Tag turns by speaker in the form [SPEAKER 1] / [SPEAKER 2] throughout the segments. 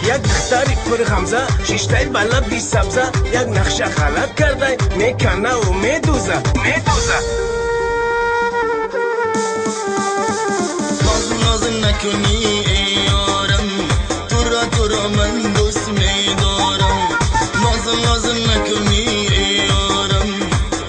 [SPEAKER 1] یک دختری پر خمزه شیشتای بالا بی سبزه یک نقشه خلق کرده میکنه و میدوزه
[SPEAKER 2] ناز نکنی ای یارم تو را من دوست میدارم ناز نکنی ای یارم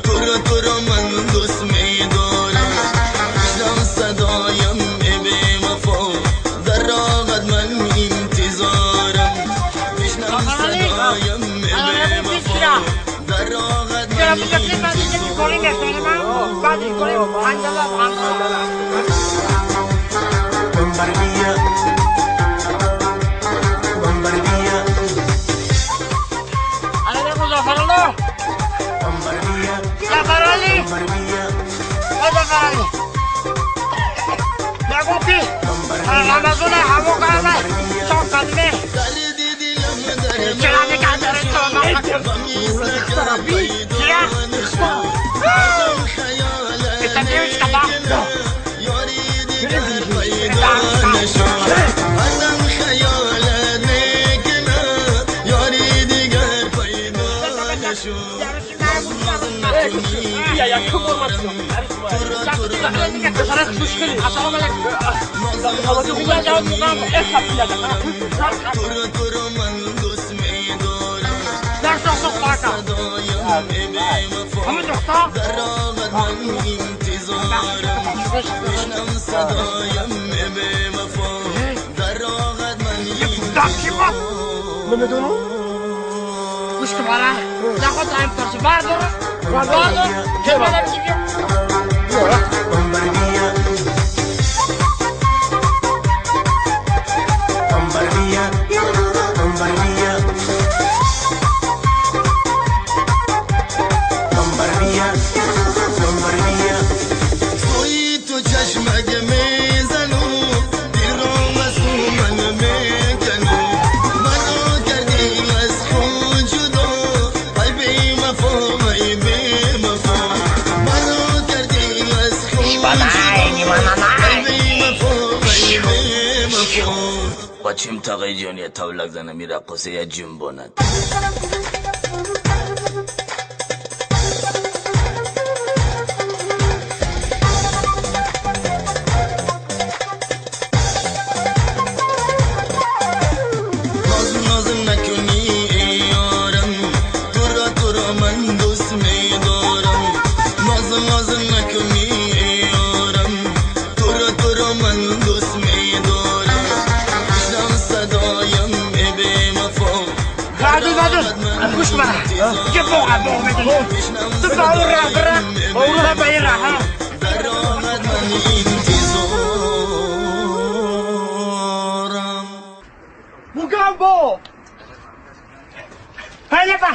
[SPEAKER 2] تو را من دوست میدارم میشنم صدایم ای بی وفا در راغت من انتظارم میشنم صدایم ای بی وفا در راغت من
[SPEAKER 3] گوش که باره نخواد رایم پرسه بردار که بادم دیگه
[SPEAKER 2] توی تو چشمک میزنو دل را مسمومن میکنو منو کردی از خود جدا ای بی وفا ای بی وفا منو کردی از خود جدا ای بی وفا ای بی وفا
[SPEAKER 4] بچیم تاقی جونی تولک زنه میره قصه یا جنباند
[SPEAKER 3] گوش بره که بوغه میدونی تو باور را بره باور را بایر ها بوگم با هیله با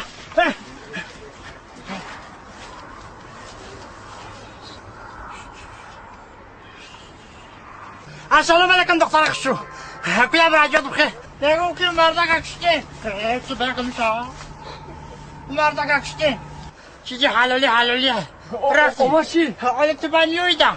[SPEAKER 3] السلام علیکم دکتر اخشو کیا براجات بخیر نگو که مردک اکشتی چه برکم شا مردک اکشتی چیزی حلالی رفتی حالا تو بانیویدم